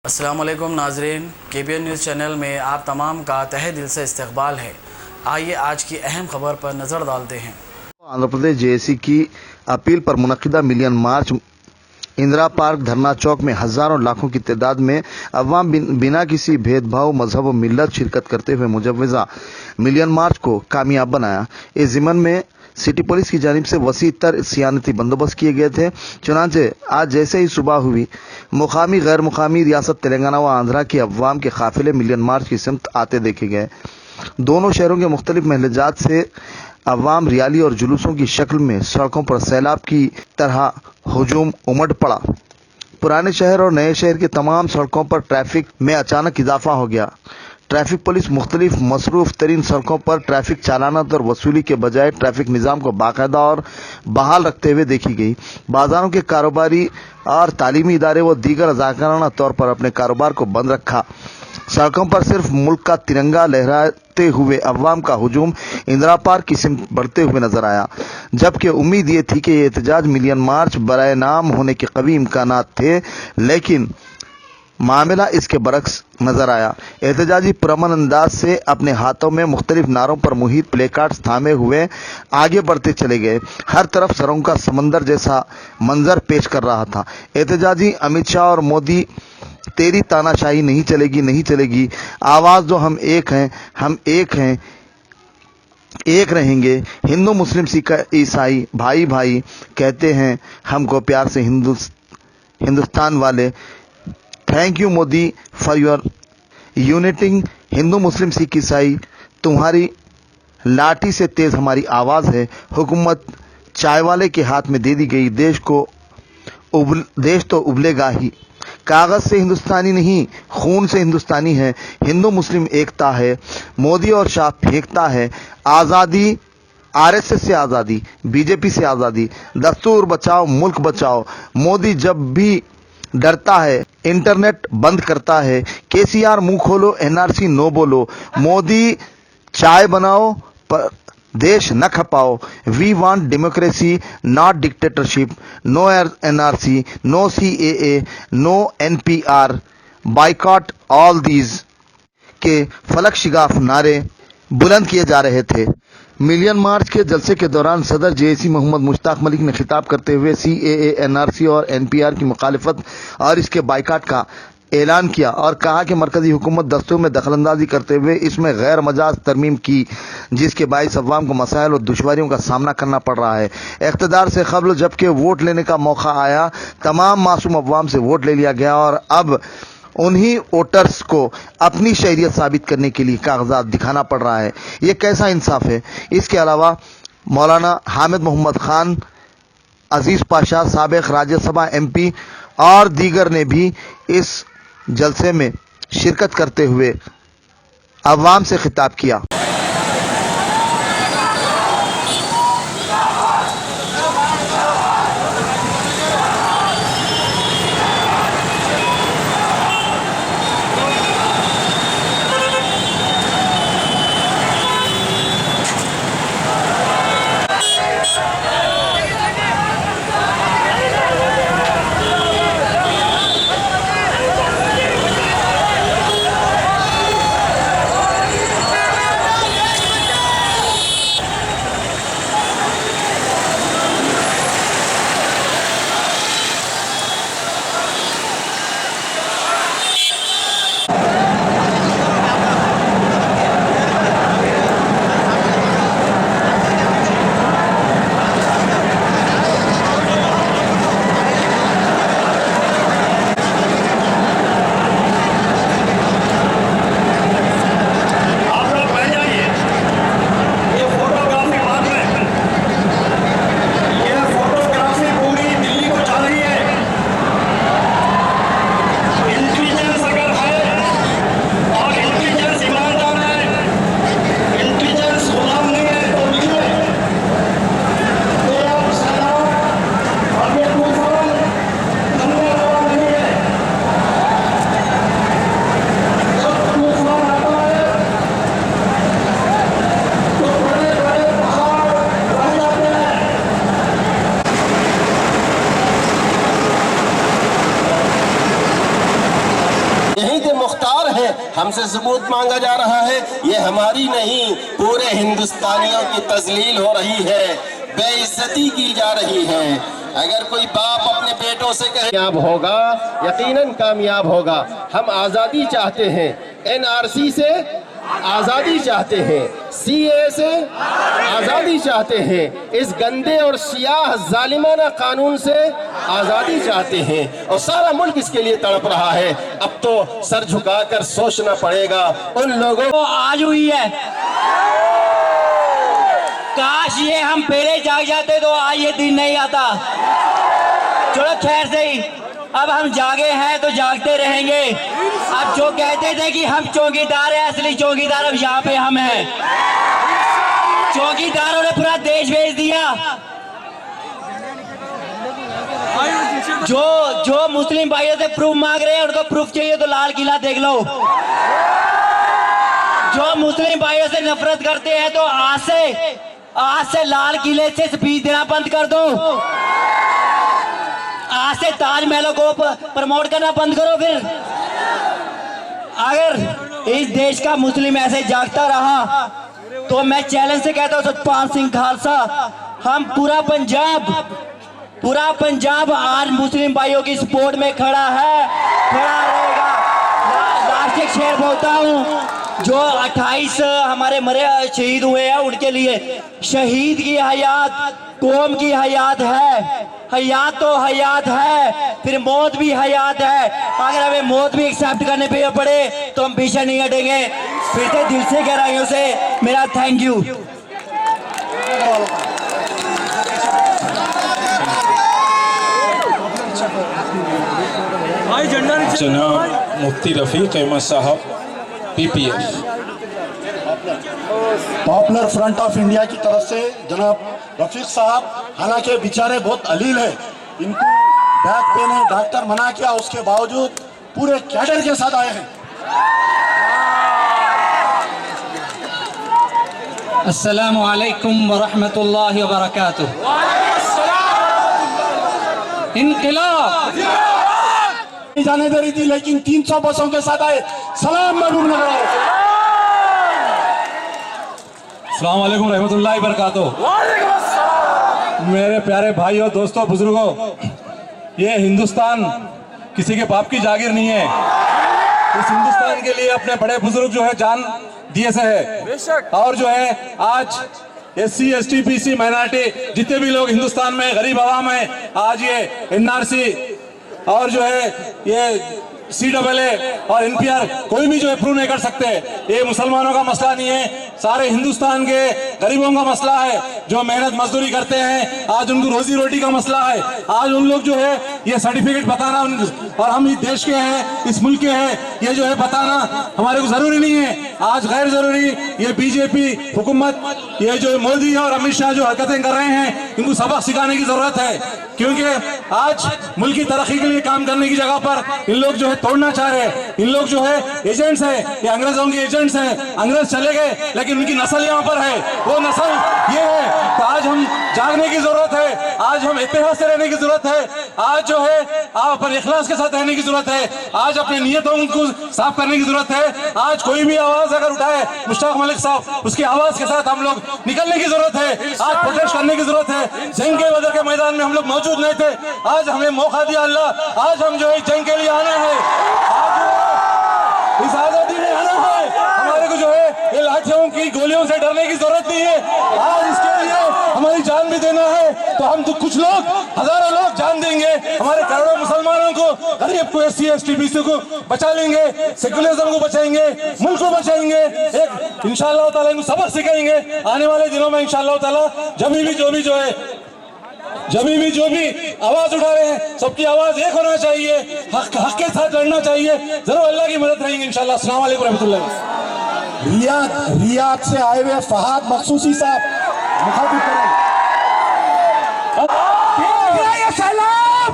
अस्सलामुअलैकुम नाजरीन, KBN news channel में आप तमाम का तहे दिल से इस्तकबाल है। आइए आज की अहम खबर पर नज़र डालते हैं। आंध्र प्रदेश जेएसी की अपील पर मुनक्किदा मिलियन मार्च इंदिरा पार्क धरना चौक में हजारों लाखों की तादाद में अवाम बिना किसी भेदभाव मजहब और मिल्लत शिरकत करते हुए मुजव्वजा मिलियन मार्च को कामयाब बनाया। इस ज़िमन में सिटी पुलिस की जानिब से वसी तर सियानती बंदोबस्त किए गए थे। चुनांचे आज जैसे ही सुबह हुई, मुकामी गैर मुकामी रियासत तेलंगाना व आंध्रा के अवाम के काफिले मिलियन मार्च की सिमत आते देखे गए। दोनों शहरों के मुख्तलिफ महलजात से अवाम रैली और जुलूसों की शक्ल में सड़कों पर सैलाब की तरह हुजूम उमड़ पड़ा। पुराने शहर और नए शहर की तमाम सड़कों पर ट्रैफिक में अचानक इजाफा हो गया। ट्रैफिक पुलिस मुख्तलिफ मसरूफ तरीन सड़कों पर ट्रैफिक चालानत और वसूली के बजाय ट्रैफिक निज़ाम को बाकायदा और बहाल रखते हुए देखी गई। बाजारों के कारोबारी और तालीमी इदारे व दीगर रज़ाकाराना तौर पर अपने कारोबार को बंद रखा। सड़कों पर सिर्फ मुल्क का तिरंगा लहराते हुए अवाम का हुजूम इंदिरा पार्क की सिमत बढ़ते हुए नजर आया, जबकि उम्मीद ये थी कि ये एहतजाज मिलियन मार्च बराए नाम होने के कभी इम्कानात थे, लेकिन मामला इसके बरक्स नजर आया। एहतजाजी पुरअमन अंदाज से अपने हाथों में मुख्तलिफ नारों पर मुहित प्लेकार्ड्स थामे हुए आगे बढ़ते चले गए। हर तरफ सरों का समंदर जैसा मंजर पेश कर रहा था। एहतजाजी अमित शाह और मोदी तेरी तानाशाही नहीं चलेगी, नहीं चलेगी, आवाज दो, हम एक हैं, हम एक हैं, एक रहेंगे, हिंदू मुस्लिम सिख ईसाई भाई भाई कहते हैं हमको प्यार से हिंदुस्तान वाले। Thank you Modi for your uniting Hindu Muslim Sikh Isai, तुम्हारी लाठी से तेज हमारी आवाज है। हुकूमत चाय वाले के हाथ में दे दी गई, देश तो उबलेगा ही। कागज से हिंदुस्तानी नहीं, खून से हिंदुस्तानी है। हिंदू मुस्लिम एकता है, मोदी और शाह फेंकता है। आज़ादी RSS से आज़ादी, बीजेपी से आज़ादी, दस्तूर बचाओ मुल्क बचाओ। मोदी जब भी डरता है इंटरनेट बंद करता है। KCR मुंह खोलो, NRC नो बोलो। मोदी चाय बनाओ पर देश न खपाओ। We want democracy not dictatorship. No NRC, no CAA, no NPR, boycott all these के फलक शिगाफ नारे बुलंद किए जा रहे थे। मिलियन मार्च के जलसे के दौरान सदर JAC मोहम्मद मुश्ताक मलिक ने खिताब करते हुए CAA, NRC और NPR की मुखालिफत और इसके बाइकाट का ऐलान किया और कहा कि मरकजी हुकूमत दस्तूर में दखलंदाजी करते हुए इसमें गैर मजाज तरमीम की, जिसके बाइस अवाम को मसाइल और दुश्वारियों का सामना करना पड़ रहा है। इक़्तिदार से क़ब्ल जबकि वोट लेने का मौका आया, तमाम मासूम अवाम से वोट ले लिया गया और अब उन्हीं वोटर्स को अपनी शहरियत साबित करने के लिए कागजात दिखाना पड़ रहा है। ये कैसा इंसाफ है। इसके अलावा मौलाना हामिद मोहम्मद खान, अजीज पाशा, साबिक राज्यसभा MP और दीगर ने भी इस जलसे में शिरकत करते हुए अवाम से खिताब किया। हमसे सबूत मांगा जा रहा है। ये हमारी नहीं, पूरे हिंदुस्तानियों की तजलील हो रही है, बेइज्जती की जा रही है। अगर कोई बाप अपने बेटों से कहे कामयाब होगा, यकीनन कामयाब होगा। हम आज़ादी चाहते हैं, NRC से आज़ादी चाहते हैं, CA से आज़ादी चाहते हैं, इस गंदे और सियाह जालिमाना कानून से आज़ादी चाहते हैं, और सारा मुल्क इसके लिए तड़प रहा है। अब तो सर झुकाकर सोचना पड़ेगा उन लोगों को। आज हुई है, काश ये हम पहले जाग जाते तो आज ये दिन नहीं आता। चलो खैर से ही, अब हम जागे हैं तो जागते रहेंगे। अब जो कहते थे कि हम चौकीदार हैं, असली चौकीदार अब यहाँ पे हम हैं। चौकीदारों ने पूरा देश भेज दिया। जो मुस्लिम भाइयों से प्रूफ मांग रहे हैं, उनको प्रूफ चाहिए तो लाल किला देख लो। जो मुस्लिम भाइयों से नफरत करते हैं तो आज से लाल किले से स्पीच देना बंद कर दो। आज से ताजमहलों को प्रमोट करना बंद करो। फिर अगर इस देश का मुस्लिम ऐसे जागता रहा तो मैं चैलेंज से कहता हूं, सतपाल सिंह खालसा, हम पूरा पंजाब आज मुस्लिम भाइयों की सपोर्ट में खड़ा है, खड़ा रहेगा। लास्ट एक शेर बोलता हूं, जो 28 हमारे मरे शहीद हुए हैं, उनके लिए शहीद की हयात कौम की हयात है। हयात तो हयात है, फिर मौत भी हयात है। अगर हमें मौत भी एक्सेप्ट करने पे पड़े तो हम पीछे नहीं हटेंगे। फिर से दिल से गहराइयों से मेरा थैंक यू। जनाब मुफ्ती रफीक अहमद साहब, PPF popular front of India की तरफ से जनाब रफीक साहब, हालांकि बेचारे बहुत अलील है, इनको बैक पेन है, डॉक्टर मना किया, उसके बावजूद पूरे कैडर के साथ आए हैं। अस्सलामु अलैकुम वरहमतुल्लाहि वबरकातुह। इनक़िलाब नहीं जाने दे रही थी, लेकिन 300 बसों के साथ आए। सलाम महबूब नगर। अस्सलाम वालेकुम रहमतुल्लाहि बरकातुहू। मेरे प्यारे भाइयों, दोस्तों, बुजुर्गों, ये हिंदुस्तान किसी के बाप की जागीर नहीं है। इस हिंदुस्तान के लिए अपने बड़े बुजुर्ग जो है जान दिए से है। और जो है आज SC ST BC माइनॉरिटी जितने भी लोग हिंदुस्तान में गरीब आवाम है, आज ये NRC और जो है ये CAA और NPR कोई भी जो है प्रूव नहीं कर सकते। ये मुसलमानों का मसला नहीं है, सारे हिंदुस्तान के गरीबों का मसला है, जो मेहनत मजदूरी करते हैं। आज उनको रोजी रोटी का मसला है। आज उन लोग जो है ये सर्टिफिकेट बताना, और हम इस देश के हैं, इस मुल्क के हैं, ये जो है बताना हमारे को जरूरी नहीं है। आज गैर जरूरी ये BJP हुकूमत, ये जो मोदी और अमित शाह जो हरकतें कर रहे हैं, इनको सबक सिखाने की जरूरत है। क्योंकि आज मुल्क की तरक्की के लिए काम करने की जगह पर इन लोग जो है तोड़ना चाह रहे हैं। इन लोग जो है एजेंट्स हैं, ये अंग्रेजों के एजेंट्स हैं। अंग्रेज चले गए लेकिन उनकी नस्ल यहाँ पर है, वो नस्ल ये है। तो आज हम जागने की जरूरत है, आज हम इत्तेहाद से रहने की जरूरत है, आज जो है आप पर इखलास के साथ रहने की जरूरत है, आज अपनी नियतों को साफ करने की जरूरत है। आज कोई भी आवाज अगर उठाए मुश्ताक मलिक साहब, उसकी आवाज के साथ हम लोग निकलने की जरूरत है। आज प्रोटेस्ट करने की जरूरत है। जंग के बदर के मैदान में हम लोग मौजूद नहीं थे, आज हमें मौका दिया अल्लाह। आज हम जो है जंग के लिए आना है, आज इस आजादी में आना है। हमारे को जो है ये लाठियों की गोलियों से डरने की जरूरत नहीं है। आज इसके लिए हमारी जान भी देना है, तो हम तो कुछ लोग, हजारों लोग जान देंगे। हमारे करोड़ों मुसलमानों को, गरीब को, SC ST BC को बचा लेंगे, सेकुलरिज्म को बचाएंगे, मुल्क को बचाएंगे। एक इंशाअल्लाह ताला इनको सबक सिखाएंगे आने वाले दिनों में इंशाअल्लाह ताला। जब भी जो भी आवाज उठा रहे हैं, सबकी आवाज एक होना चाहिए, हक के साथ लड़ना चाहिए। जरूर अल्लाह की मदद रहेंगे इंशाअल्लाह। अस्सलाम वालेकुम रहमतुल्लाह। रियाद से आए हुए फहाद मखसूसी साहब मुखातिब करें। देख रहे हैं सलाम,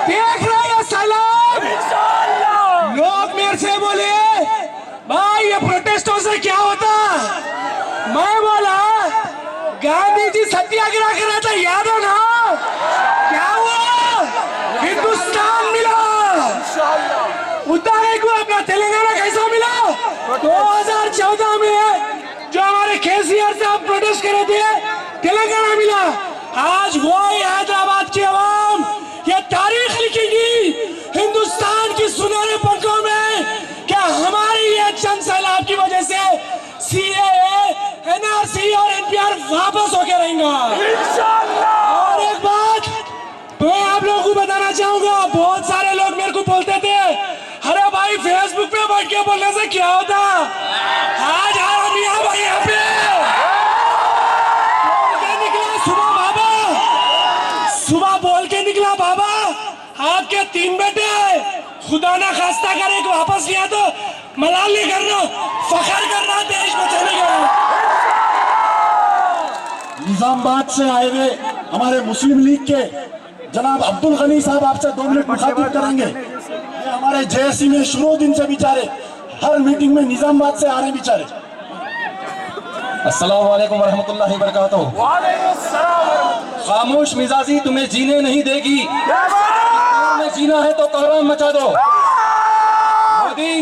देख रहे हैं सलाम। लोग मेरे से बोले भाई ये प्रोटेस्टों से क्या होता, मैं बोला गांधी जी सत्याग्रह कर रहा था, याद हो ना, क्या हुआ, हिंदुस्तान मिला। बार वापस होके रहेगा और एक बात मैं आप लोगों को बताना चाहूंगा, बहुत सारे लोग मेरे को बोलते थे अरे भाई फेसबुक पे बैठ के बोलने से क्या होता, आज हम यहाँ भाई यहाँ पे निकला सुबह बाबा, सुबह बोल के निकला बाबा आपके 3 बेटे खुदा ना खास्ता करे कि वापस लिया तो मलाल नहीं करना, फखर करना देश बचाने का। निजामाबाद से आए हुए हमारे मुस्लिम लीग के जनाब अब्दुल गनी साहब आपसे 2 मिनट मुखातिब करेंगे। ये हमारे जेएससी में शुरू दिन से बेचारे हर मीटिंग में निजामाबाद से आ रहे बेचारे। अस्सलाम वालेकुम वरहमतुल्लाहि वबरकातुहू। खामोश मिजाजी तुम्हें जीने नहीं देगी, में जीना है तो कोहराम मचा दो। मोदी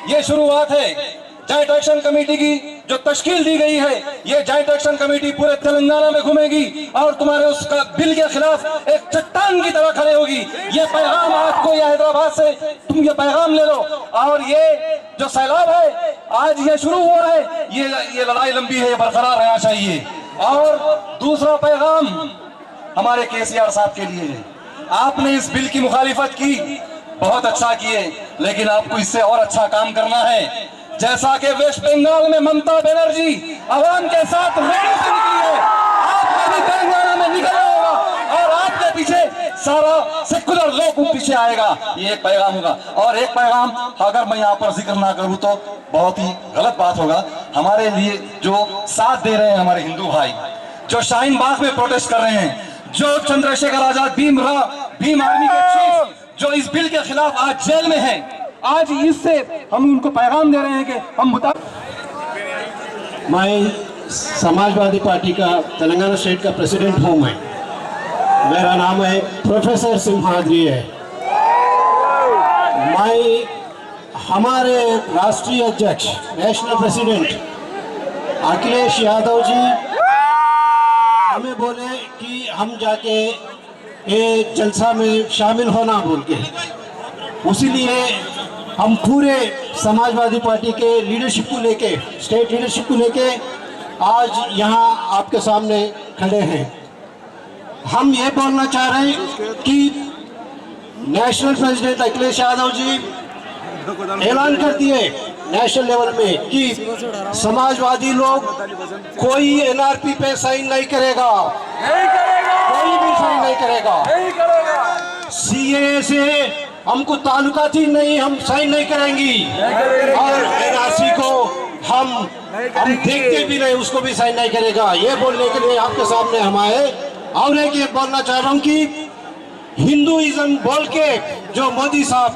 ये शुरुआत है जॉइंट एक्शन कमेटी की जो तश्कील दी गई है। ये जॉइंट एक्शन कमेटी पूरे तेलंगाना में घूमेगी और तुम्हारे उसका बिल के खिलाफ एक चट्टान की तरह खड़े होगी। ये पैगाम आपको ये हैदराबाद से तुम ये पैगाम ले लो। और ये जो सैलाब है आज ये शुरू हो रहा है, ये लड़ाई लंबी है, ये बरकरार रहना चाहिए। और दूसरा पैगाम हमारे केसीआर साहब के लिए है। आपने इस बिल की मुखालिफत की, बहुत अच्छा किए, लेकिन आपको इससे और अच्छा काम करना है। जैसा कि वेस्ट बंगाल में ममता बनर्जी आवाम के साथ रैली से निकली है, आपको भी तेलंगाना में निकलना होगा और आपके पीछे सारा सेकुलर लोग पीछे आएगा। ये एक पैगाम होगा। और एक पैगाम अगर मैं यहाँ पर जिक्र ना करूँ तो बहुत ही गलत बात होगा। हमारे लिए जो साथ दे रहे हैं हमारे हिंदू भाई, जो शाहीन बाग में प्रोटेस्ट कर रहे हैं, जो चंद्रशेखर आजाद भीम आर्मी के चीफ जो इस बिल के खिलाफ आज जेल में हैं, आज इससे हम उनको पैगाम दे रहे हैं कि हम मैं समाजवादी पार्टी का तेलंगाना स्टेट का प्रेसिडेंट हूँ। मेरा नाम है प्रोफेसर सिंहाद्री है। मैं हमारे राष्ट्रीय अध्यक्ष नेशनल प्रेसिडेंट अखिलेश यादव जी हमें बोले कि हम जाके ये जलसा में शामिल होना बोल के, उसीलिए हम पूरे समाजवादी पार्टी के लीडरशिप को लेके, स्टेट लीडरशिप को लेके आज यहाँ आपके सामने खड़े हैं। हम ये बोलना चाह रहे हैं कि नेशनल प्रेसिडेंट अखिलेश यादव जी ऐलान कर दिए नेशनल लेवल में कि समाजवादी लोग कोई एनआरपी पे साइन नहीं करेगा, कोई भी साइन नहीं करेगा। सीए से हमको ताल्लुकात ही नहीं, हम साइन नहीं करेंगी। और एनआरसी को हम देखते भी नहीं, उसको भी साइन नहीं करेगा। ये बोलने के लिए आपके सामने हम आए। और एक ये बोलना चाह रहा हूँ कि हिंदुइज्म बोल के जो मोदी साहब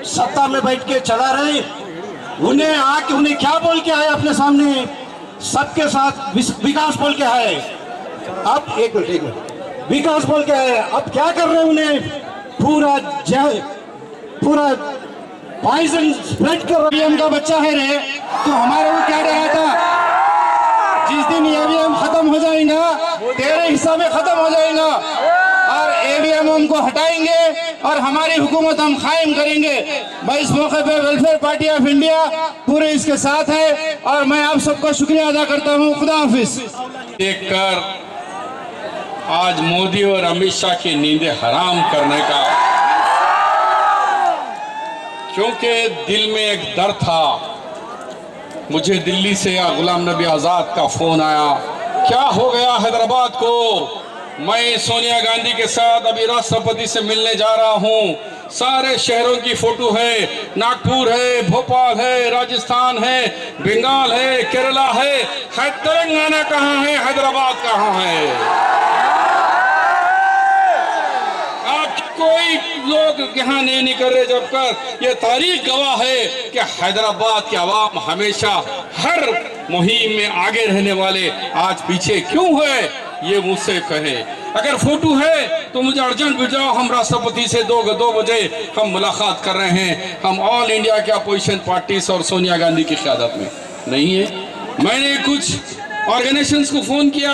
सत्ता में बैठ के चला रहे, उन्हें क्या बोल के आए अपने सामने, सबके साथ विकास बोल के आए। अब एक मिनट विकास बोल के आए, अब क्या कर रहे हैं? उन्हें पूरा पॉइजन स्प्रेड कर रहे हैं। का बच्चा है रे, तो हमारे को क्या डरा था? जिस दिन ईवीएम खत्म हो जाएगा तेरे हिस्सा में खत्म हो जाएगा और ईवीएम हमको हटाएंगे और हमारी हुकूमत हम कायम करेंगे। मैं इस मौके पे वेलफेयर पार्टी ऑफ इंडिया पूरे इसके साथ है और मैं आप सबका शुक्रिया अदा करता हूँ। खुदा हाफिज। देखकर आज मोदी और अमित शाह की नींदें हराम करने का, क्योंकि दिल में एक डर था। मुझे दिल्ली से गुलाम नबी आज़ाद का फोन आया, क्या हो गया हैदराबाद को? मैं सोनिया गांधी के साथ अभी राष्ट्रपति से मिलने जा रहा हूँ। सारे शहरों की फोटो है, नागपुर है, भोपाल है, राजस्थान है, बंगाल है, केरला है, तेलंगाना कहाँ है, हैदराबाद कहाँ है? कोई लोग यहाँ नहीं कर रहे, जबकि ये तारीख गवाह है कि हैदराबाद के अवाम हमेशा हर मुहिम में आगे रहने वाले आज पीछे क्यों है, ये मुझसे कहे। अगर फोटो है तो मुझे अर्जेंट भेजाओ, हम राष्ट्रपति से 2 बजे हम मुलाकात कर रहे हैं। हम ऑल इंडिया के अपोजिशन पार्टीज और सोनिया गांधी की क़यादत में नहीं है। मैंने कुछ ऑर्गेनाइजेशंस को फोन किया,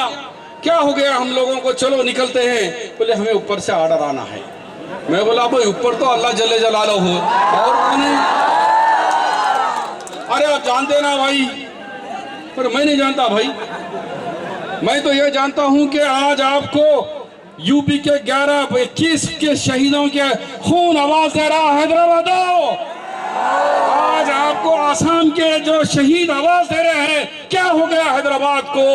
क्या हो गया हम लोगों को, चलो निकलते हैं। बोले हमें ऊपर से ऑर्डर आना है। मैं बोला भाई ऊपर तो अल्लाह जल्ले जलालो हो, और उन्हें अरे आप जानते ना भाई, पर मैं नहीं जानता भाई। मैं तो ये जानता हूं कि आज आपको यूपी के 11-21 के शहीदों के खून आवाज दे रहा हैदराबाद। आज आपको आसाम के जो शहीद आवाज दे रहे हैं, क्या हो गया हैदराबाद को,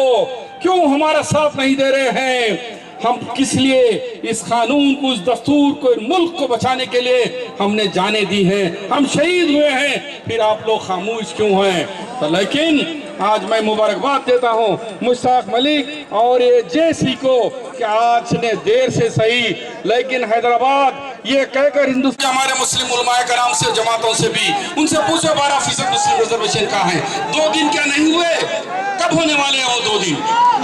क्यों हमारा साथ नहीं दे रहे हैं? हम किस लिए इस कानून को, इस दस्तूर को, इस मुल्क को बचाने के लिए हमने जाने दी हैं, हम शहीद हुए हैं, फिर आप लोग खामोश क्यों हैं? तो लेकिन आज मैं मुबारकबाद देता हूं मुश्ताक मलिक और ये जेसी को कि आज ने देर से सही लेकिन हैदराबाद ये कहकर हिंदुस्तान हमारे मुस्लिम उलमाए कराम से, जमातों से भी उनसे पूछो 12% मुस्लिम रिजर्वेशन कहाँ है? 2 दिन क्या नहीं हुए? कब होने वाले हैं वो 2 दिन?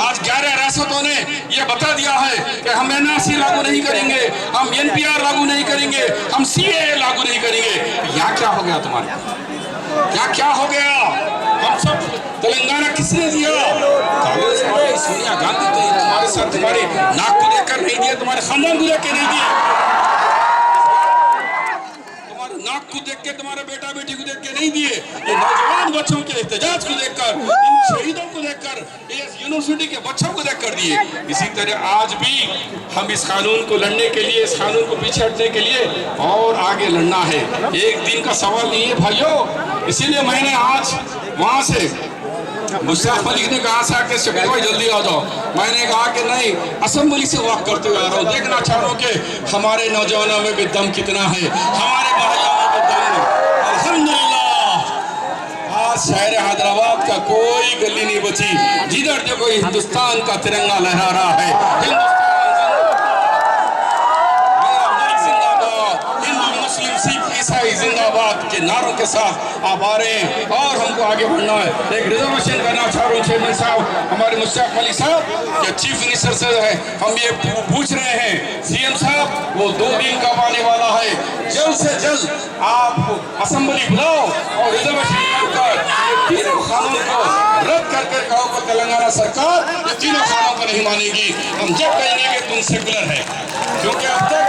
आज 11 रियासतों ने ये बता दिया है कि हम NRC लागू नहीं करेंगे, हम NPR लागू नहीं करेंगे, हम CAA लागू नहीं करेंगे। यहाँ क्या हो गया तुम्हारे? क्या हो गया? हम सब तेलंगाना किसने दिया? कांग्रेस पार्टी, सोनिया गांधी तो तुम्हारे साथ, तुम्हारे नाक को देखकर नहीं दिया, तुम्हारे खानदान को देख के नहीं दिया, तुम्हारे नाक को देख के, तुम्हारे बेटा बेटी को देख के नहीं दिए, ये नौजवान बच्चों के एहतजाज को देखकर, इन शहीदों को देखकर, इस यूनिवर्सिटी के बच्चों को देखकर दिए। इसी तरह आज भी हम इस कानून को लड़ने के लिए, इस कानून को पीछे हटने के लिए और आगे लड़ना है। एक दिन का सवाल नहीं है भाइयों। इसीलिए मैंने आज वहां से मुश्ताक मलिक ने कहा था कि शकील भाई जल्दी आ जाओ। मैंने कहा कि नहीं, असेंबली से वॉक करते हुए आ रहा हूँ, देखना चाह रहा हूँ कि हमारे नौजवानों में भी दम कितना है, हमारे भाइयों में भी दम है। अल्हम्दुलिल्लाह आज शहर हैदराबाद का कोई गली नहीं बची, जिधर देखो हिंदुस्तान का तिरंगा लहरा रहा है। जिंदाबाद के नारों के साथ आप आ रहे हैं और हमको आगे बढ़ना है। एक रिजर्वेशन करना चाह रहा हूँ चेयरमैन साहब, हमारे मुश्ताक मलिक साहब, क्या चीफ मिनिस्टर से है हम ये पूछ रहे हैं, CM साहब वो 2 दिन कब आने वाला है? जल्द से जल्द आप असेंबली बुलाओ और रिजर्वेशन कर तीनों कानून को रद्द करके कहो कि तेलंगाना सरकार ये तीनों कानूनों को नहीं मानेगी। हम जब कहेंगे कि तुम सेकुलर है, क्योंकि अब तक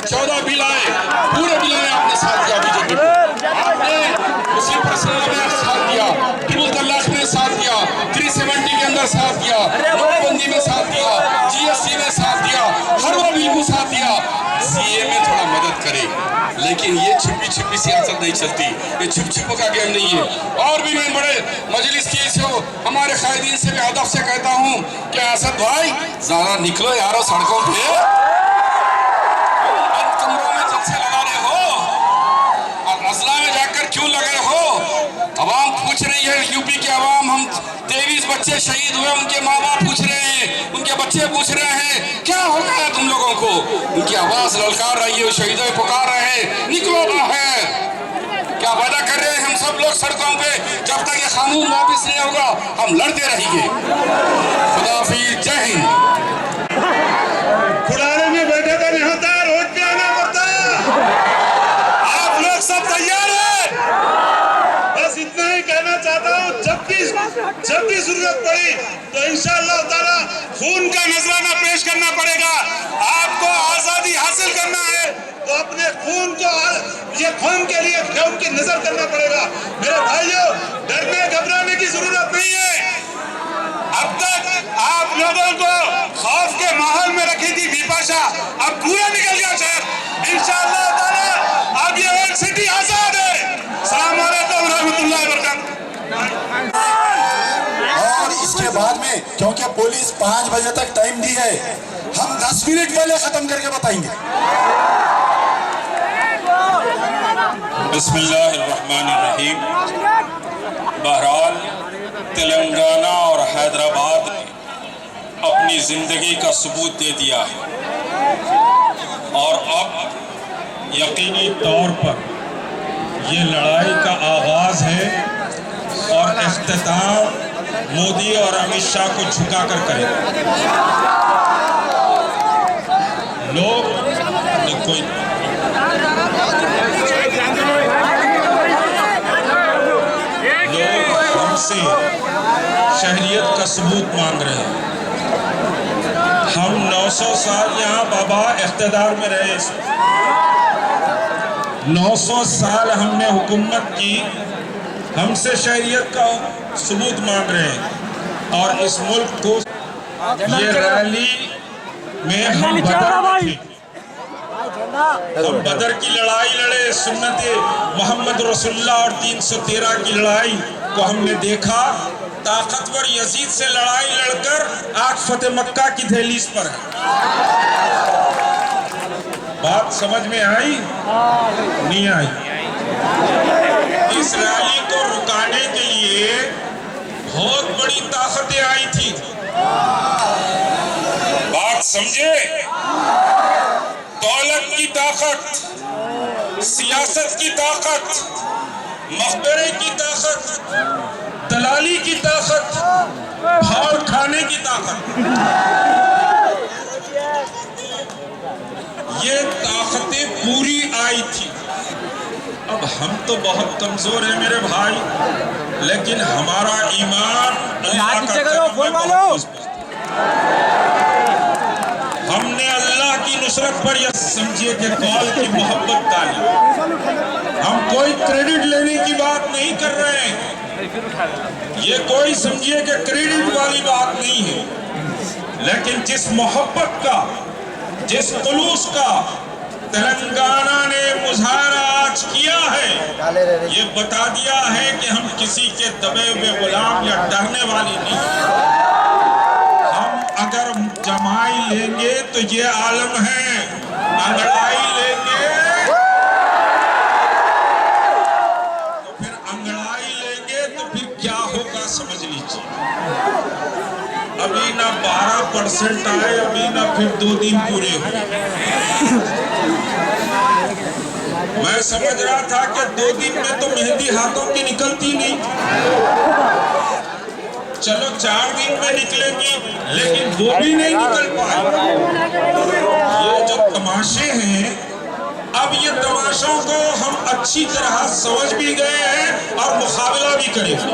14 बिल आए, पूरे बिल में आपने साथ दिया, बीजेपी आपने मुस्लिम पर्सनल में साथ दिया, ट्रिपल तलाक में साथ दिया, 370 के अंदर साथ दिया, नोटबंदी में साथ दिया, GST में साथ दिया, हर वो बिल को साथ दिया। CA में थोड़ा मदद करे, लेकिन ये छिपी सियासत नहीं चलती, ये छुप का गेम नहीं है। और भी मैं बड़े मजलिस की हमारे कायदीन से भी अदब से कहता हूँ कि असद भाई ज़रा निकलो यारो सड़कों पे, कमरों में जब से लगा रहे हो और अजला में जाकर क्यों लगे हो? अवाम पूछ रही है, यूपी की अवाम, हम 23 बच्चे शहीद हुए, उनके माँ बाप पूछ रहे हैं, उनके बच्चे पूछ रहे हैं क्या हो गया तुम लोगों को? उनकी आवाज ललकार रही है, शहीदों पुकार रहे हैं, निकलो बाहर। क्या वादा कर रहे हैं हम सब लोग सड़कों पे? जब तक ये कानून वापस नहीं होगा हम लड़ते रहेंगे। खुदा हाफिज़, जय हिंद। खुदारे में बैठे तो नहीं होता, रोड पे आना पड़ता। आप लोग सब तैयार हैं? बस इतना ही कहना चाहता हूँ, जब भी जरूरत पड़ी तो इंशाअल्लाह ताला खून का नजराना पेश करना पड़ेगा। आपको आजादी हासिल करना है तो अपने खून को, ये खून के लिए खून की नजर करना पड़ेगा। मेरे भाइयों, डरने घबराने की जरूरत नहीं है। अब तक आप लोगों को खौफ के माहौल में रखी थी विपाशा, अब पूरा निकल गया शहर इंशाअल्लाह ताला। अब ये एक सिटी आजाद है। अस्सलाम वालेकुम रहमतुल्लाहि व बरकातहू। और इसके बाद में क्योंकि पुलिस 5 बजे तक टाइम दी है, हम 10 मिनट पहले खत्म करके बताएंगे। बिस्मिल्लाहिर्रहमानिर्रहीम। बहरहाल तेलंगाना और हैदराबाद ने अपनी ज़िंदगी का सबूत दे दिया है और अब यकीनी तौर पर ये लड़ाई का आगाज़ है और इख्तिताम मोदी और अमित शाह को झुका कर करेगा। लोग कोई हमसे शहरियत का सबूत मांग रहे हैं। हम 900 साल यहाँ बाबा इख्तिदार में रहे, 900 साल हमने हुकूमत की, हमसे शहरियत का सबूत मांग रहे हैं और इस मुल्क को ये रैली में हम बदर में थे। हम बदर की लड़ाई लड़े, सुन्नत मोहम्मद रसूलुल्लाह और 313 की लड़ाई को हमने देखा। ताकतवर यजीद से लड़ाई लड़कर आज फतेह मक्का की दहलीज पर है। बात समझ में आई? नहीं आई? इस रैली को रुकाने के लिए बहुत बड़ी ताकतें आई थी। बात समझे? दौलत की ताकत, सियासत की ताकत, मकबरे की ताकत, दलाली की ताकत, भाव खाने की ताकत, ये ताकतें पूरी आई थी। अब हम तो बहुत कमजोर हैं मेरे भाई, लेकिन हमारा ईमान अल्लाह का हमने अल्लाह की नुसरत पर यह समझिए कि कौल की मोहब्बत डाली। हम कोई क्रेडिट लेने की बात नहीं कर रहे हैं, ये कोई समझिए कि क्रेडिट वाली बात नहीं है, लेकिन जिस मोहब्बत का, जिस जुलूस का तेलंगाना ने मुजाहरा आज किया है, ये बता दिया है कि हम किसी के दबे हुए गुलाम या डरने वाले नहीं। हम अगर जमाई लेंगे तो ये आलम है, अंगड़ाई लेंगे तो फिर अंगड़ाई लेंगे तो फिर क्या होगा समझ लीजिए। अभी ना 12% आए, अभी ना फिर 2 दिन पूरे हुए। मैं समझ रहा था कि 2 दिन में तो मेहंदी हाथों की निकलती नहीं, चलो 4 दिन में निकलेंगी, लेकिन वो भी नहीं निकल पाए। ये जो तमाशे हैं, अब ये तमाशों को हम अच्छी तरह समझ भी गए हैं और मुकाबला भी करेंगे।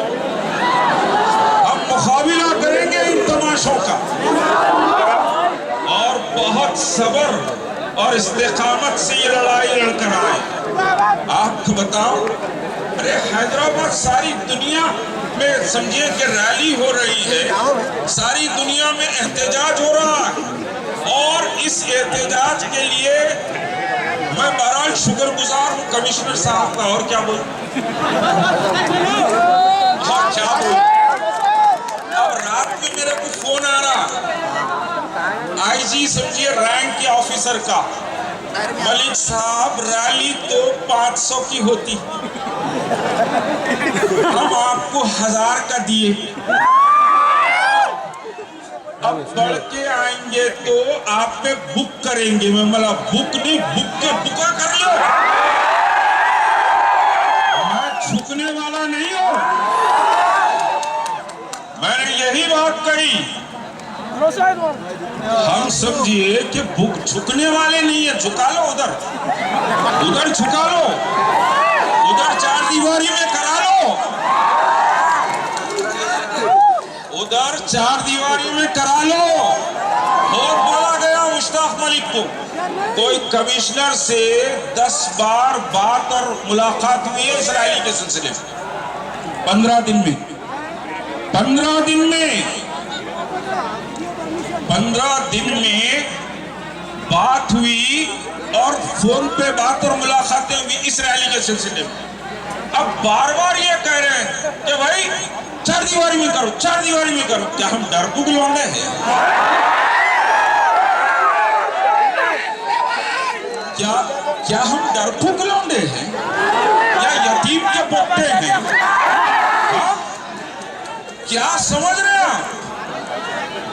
हम मुकाबला करेंगे इन तमाशों का और बहुत सब्र और इस्तेकामत से ये लड़ाई लड़कर आए। आपको बताओ, अरे हैदराबाद सारी दुनिया में समझिए कि रैली हो रही है, सारी दुनिया में एहतजाज हो रहा है, और इस एहतजाज के लिए मैं बहरहाल शुक्रगुजार हूँ कमिश्नर साहब का। और क्या बोलूं, और क्या बोलूं। अब रात में मेरे को फोन आ रहा, आईजी समझिए रैंक के ऑफिसर का, मलिक साहब रैली तो 500 की होती, हम आपको 1000 का दिए, अब बढ़ के आएंगे तो आप पे बुक करेंगे। मैं बोला बुक नहीं, बुक के बुका कर लो, मैं झुकने वाला नहीं हूं। मैंने यही बात कही। हम समझिए कि बुक झुकने वाले नहीं है, झुका लो उधर, उधर झुका लो, उधर 4 दीवारी में करा लो, उधर 4 दीवारी में करा लो। बहुत बोला गया मुश्ताक मलिक को, कोई कमिश्नर से 10 बार बात और मुलाकात हुई है इसराइली के सिलसिले में 15 दिन में, 15 दिन में 15 दिन में बात हुई और फोन पे बात और मुलाकातें हुई इसराइली के सिलसिले में। अब बार बार ये कह रहे हैं कि भाई 4 दीवारी में करो, 4 दीवारी में करो। क्या हम डरपोक लौंडे हैं? क्या हम डरपोक लौंडे हैं या यतीम के पोते हैं? क्या समझ रहे हैं?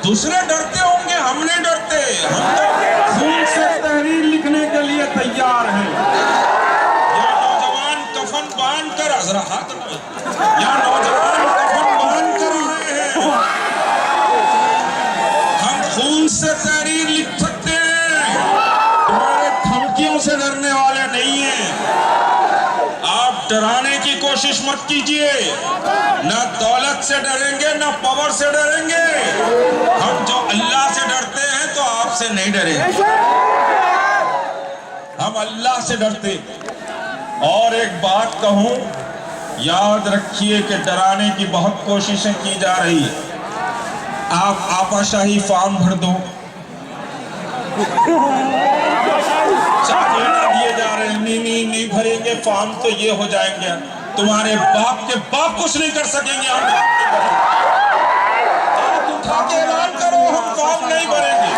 दूसरे डरते होंगे, हम नहीं डरते। हम तो खून से तहरीर लिखने के लिए तैयार हैं। या नौजवान कफन बांध कर, जरा हाथ में, या नौजवान कफन बांध कर आए हैं। हम खून से तहरीर लिख सकते हैं, तुम्हारे धमकियों से डरने वाले नहीं हैं। आप डराने की कोशिश मत कीजिए, ना दौलत से डरेंगे ना पावर से डरेंगे। हम जो अल्लाह से डरते हैं तो आपसे नहीं डरेंगे, हम अल्लाह से डरते। और एक बात कहूं, याद रखिए कि डराने की बहुत कोशिशें की जा रही है, आप आपाशाही फॉर्म भर दो, चॉकलेट दिए जा रहे हैं, नहीं भरेंगे फॉर्म तो ये हो जाएंगे, तुम्हारे बाप के बाप कुछ नहीं कर सकेंगे। हम आप उठा के ऐलान करो हम फॉर्म नहीं भरेंगे,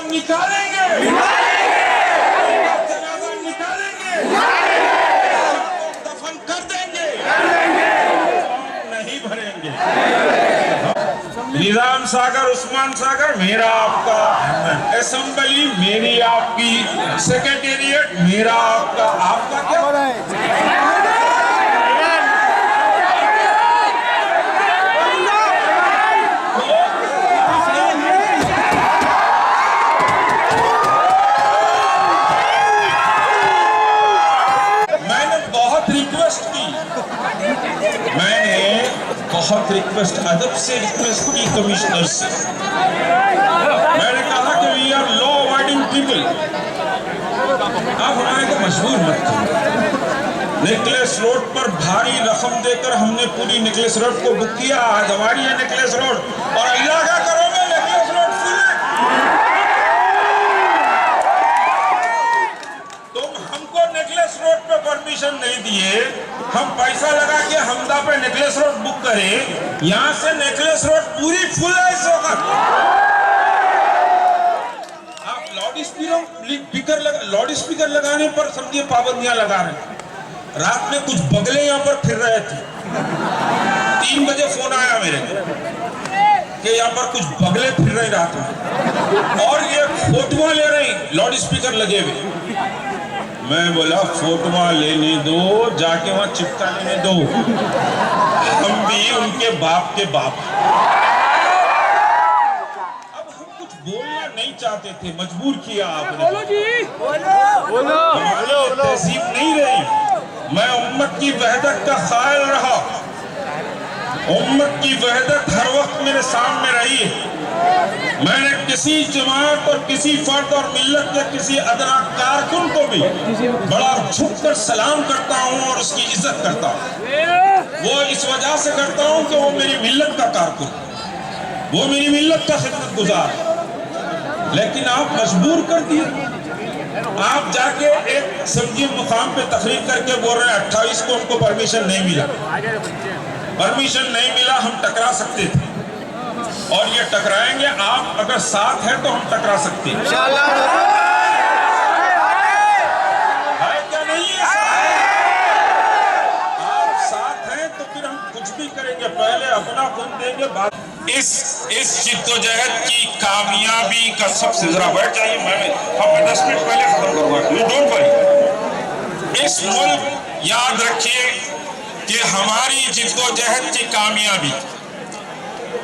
निकालेंगे, जनाजा निकालेंगे, दफन कर देंगे, नहीं भरेंगे। निजाम सागर, उस्मान सागर मेरा आपका, असेंबली मेरी आपकी, सेक्रेटेरिएट मेरा आपका, आपका क्या? बहुत रिक्वेस्ट, अदब से रिक्वेस्ट की कमिश्नर से, मैंने कहा कि we are law avoiding people, आप हमारे को मजबूर मत करो। नेकलेस रोड पर भारी रकम देकर हमने पूरी नेकलेस रोड को बुक किया, आज हमारी है नेकलेस रोड, और अल्लाह का करो में नेकलेस रोड फुल है। तुम हमको नेकलेस रोड पे परमिशन नहीं दिए, हम पैसा लगा के हमदा पे नेकलेस रोड बुक करें, यहाँ से नेकलेस रोड पूरी फुल है इस वक्त। आप लाउड स्पीकर लगाने पर समझिए पाबंदियां लगा रहे हैं। रात में कुछ बगले यहाँ पर फिर रहे थे, 3 बजे फोन आया मेरे कि यहाँ पर कुछ बगले फिर रहे रात में, और ये फोटोआं ले रहे हैं लाउड स्पीकर लगे हुए। मैं बोला फोटोआं लेने दो, जाके वहां चिपका लेने दो, हम भी उनके बाप के बाप। अब हम कुछ बोलना नहीं चाहते थे, मजबूर किया आपने, हमारी तहजीब नहीं रही। मैं उम्मत की वहदत का ख्याल रहा, उम्मत की वहदत हर वक्त मेरे सामने रही है। मैंने किसी जमात और किसी फर्द और मिल्लत के किसी अदना कारकुन को भी बड़ा झुककर सलाम करता हूं और उसकी इज्जत करता हूं। वो इस वजह से करता हूं कि वो मेरी मिल्लत का कारकुन, वो मेरी मिल्लत का खिदमत गुजार। लेकिन आप मजबूर कर दिए, आप जाके एक समझिए मुकाम पे तकरीर करके बोल रहे हैं 28 को हमको परमिशन नहीं मिला, परमिशन नहीं मिला, हम टकरा सकते थे और ये टकराएंगे। आप अगर साथ हैं तो हम टकरा सकते हैं, है क्या नहीं है? आप साथ हैं तो फिर हम कुछ भी करेंगे, पहले अपना खून देंगे बाद। इस जिद्दोजहद की कामयाबी का सबसे जरा बैठ जाइए, मैं 10 मिनट पहले खत्म करूंगा, यू डोंट वरी। इस मुल्क याद रखिए कि हमारी जिद्दोजहद की कामयाबी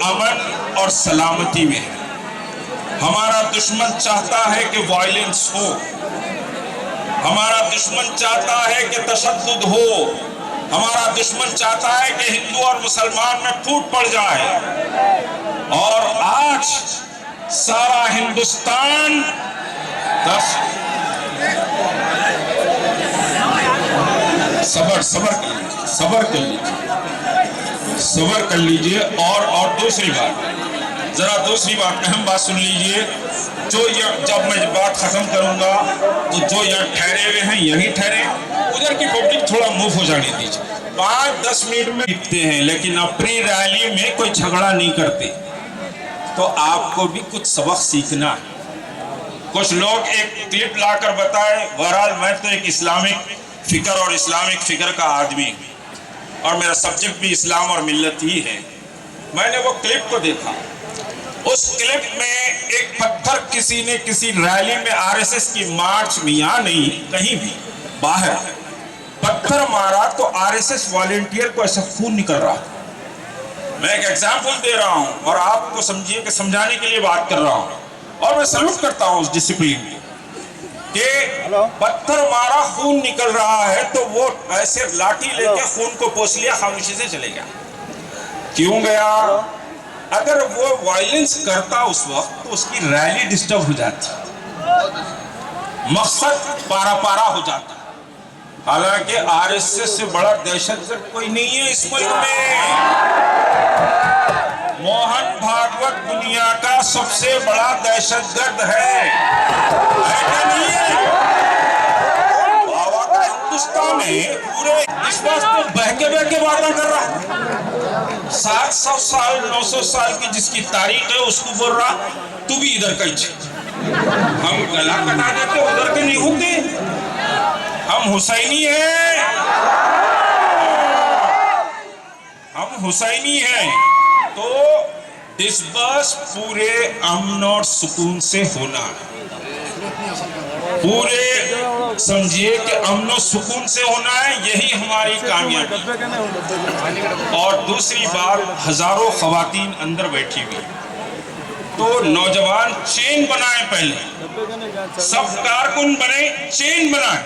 अमन और सलामती में है। हमारा दुश्मन चाहता है कि वायलेंस हो, हमारा दुश्मन चाहता है कि तशद्दुद हो, हमारा दुश्मन चाहता है कि हिंदू और मुसलमान में फूट पड़ जाए। और आज सारा हिंदुस्तान सबर कर लीजिए। और दूसरी बात अहम बात सुन लीजिए, जब मैं बात खत्म करूंगा तो जो यहाँ ठहरे हुए हैं यहीं ठहरे, उधर की पब्लिक थोड़ा मूव हो जाने दीजिए। 5-10 मिनट में दिखते हैं लेकिन अपनी रैली में कोई झगड़ा नहीं करते, तो आपको भी कुछ सबक सीखना है। कुछ लोग एक क्लिप लाकर बताए, बहरहाल मैं तो एक इस्लामिक फिक्र और इस्लामिक फिक्र का आदमी हूँ और मेरा सब्जेक्ट भी इस्लाम और मिल्लत ही है। मैंने वो क्लिप को देखा, उस क्लिप में एक पत्थर किसी ने किसी रैली में आरएसएस की मार्च में, यहाँ नहीं कहीं भी बाहर पत्थर मारा तो आरएसएस वॉलेंटियर को ऐसा खून निकल रहा। मैं एक एग्जाम्पल दे रहा हूँ और आपको समझिए कि समझाने के लिए बात कर रहा हूँ, और मैं सल्यूट करता हूँ उस डिसिप्लिन कि पत्थर मारा खून निकल रहा है तो वो ऐसे लाठी लेके खून को पोंछ लिया, खामोशी से चले गया। क्यों गया? अगर वो वायलेंस करता उस वक्त तो उसकी रैली डिस्टर्ब हो जाती। मकसद पारा पारा हो जाता। हालांकि आरएसएस से बड़ा दहशतगर्द कोई नहीं है इस मुल्क में। मोहन भागवत दुनिया का सबसे बड़ा दहशतगर्द है क्या नहीं है? बाबा का हिंदुस्तान में पूरे इस वास्ते बहके वादा कर रहा है। 700 साल 900 साल की जिसकी तारीख है उसको बोल रहा तू भी इधर का ही। हम गला कटा देते उधर के नहीं होते, हम हुसैनी हैं, हम हुसैनी हैं। तो इस बस पूरे अमन और सुकून से होना, पूरे समझिए कि अमन और सुकून से होना है, यही हमारी कामयाबी। और दूसरी बात, हजारों खवातीन अंदर बैठी हुई, तो नौजवान चेन बनाए, पहले सब कारकुन बने, चेन बनाए।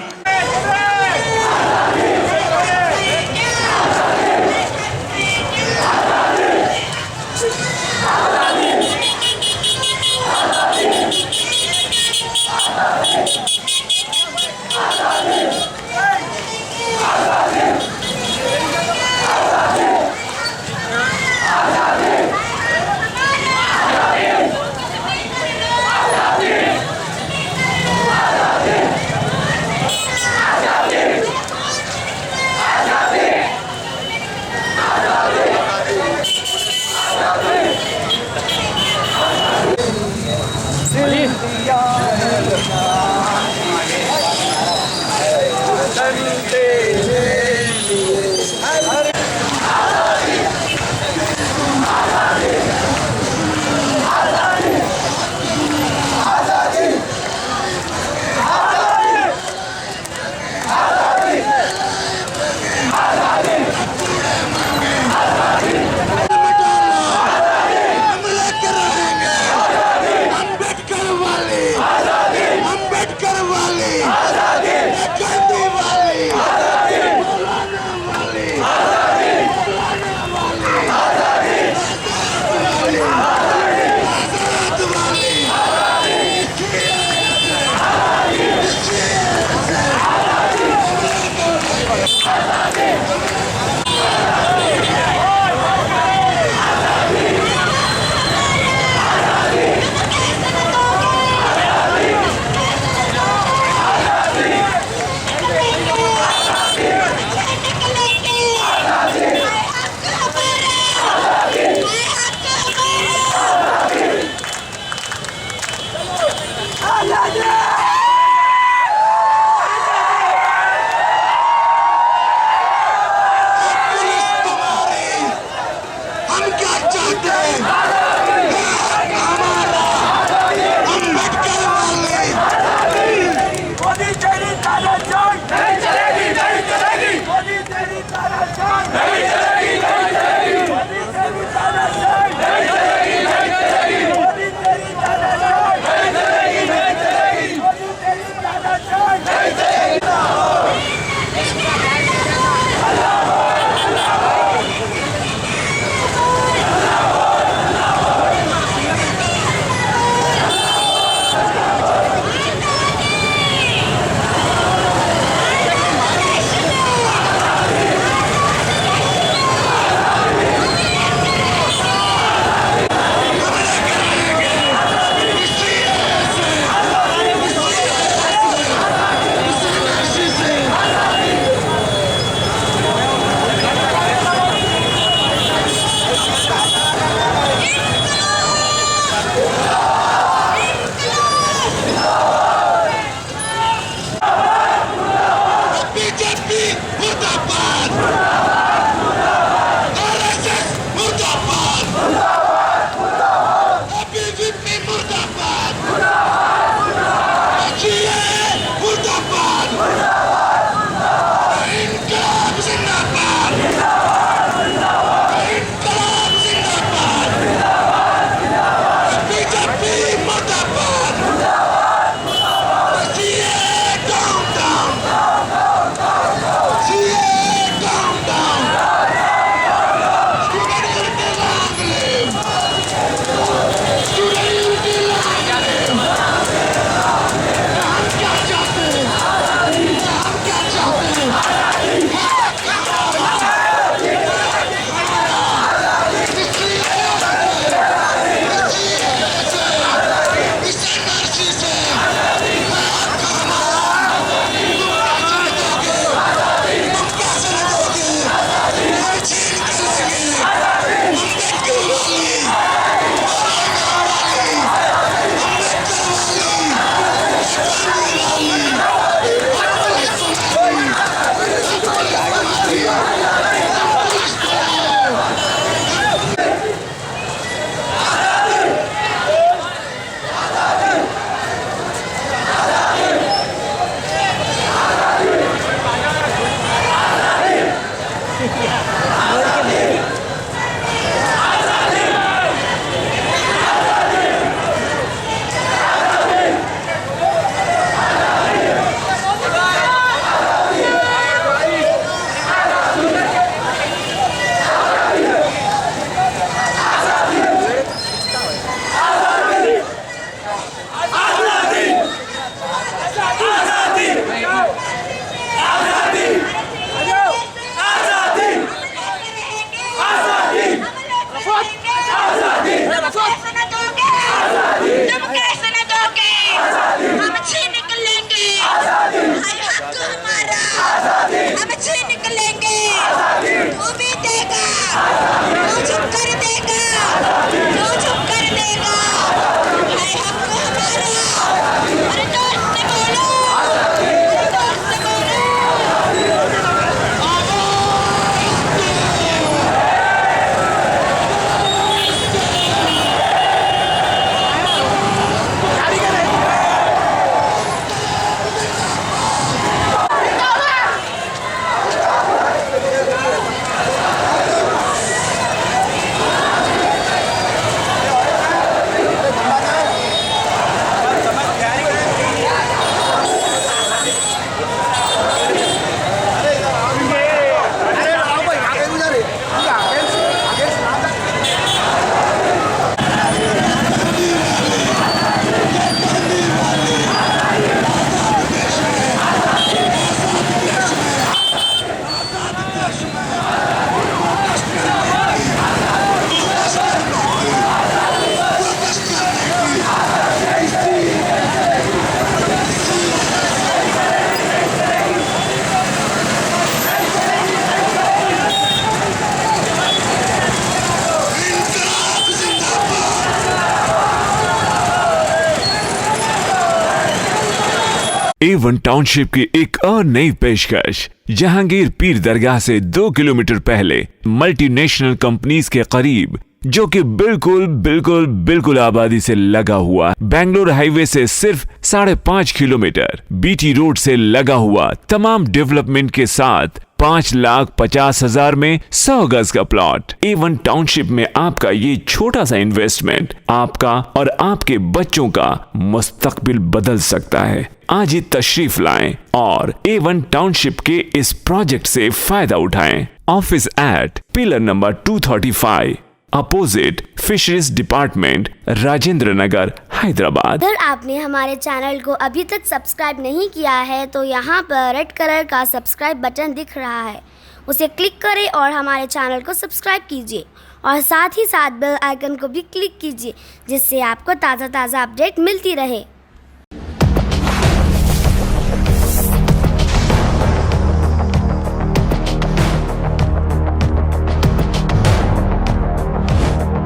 A1 टाउनशिप की एक और नई पेशकश। जहांगीर पीर दरगाह से 2 किलोमीटर पहले मल्टीनेशनल कंपनीज के करीब, जो कि बिल्कुल आबादी से लगा हुआ, बेंगलोर हाईवे से सिर्फ 5.5 किलोमीटर, बीटी रोड से लगा हुआ, तमाम डेवलपमेंट के साथ 5,50,000 में 100 गज का प्लॉट। A1 टाउनशिप में आपका ये छोटा सा इन्वेस्टमेंट आपका और आपके बच्चों का मुस्तकबिल बदल सकता है। आज ही तशरीफ लाएं और A1 टाउनशिप के इस प्रोजेक्ट से फायदा उठाएं। Office at pillar number 235 opposite fisheries department, Rajendra Nagar, Hyderabad. अगर आपने हमारे चैनल को अभी तक सब्सक्राइब नहीं किया है तो यहाँ पर रेड कलर का सब्सक्राइब बटन दिख रहा है, उसे क्लिक करें और हमारे चैनल को सब्सक्राइब कीजिए और साथ ही साथ बेल आइकन को भी क्लिक कीजिए, जिससे आपको ताज़ा अपडेट मिलती रहे।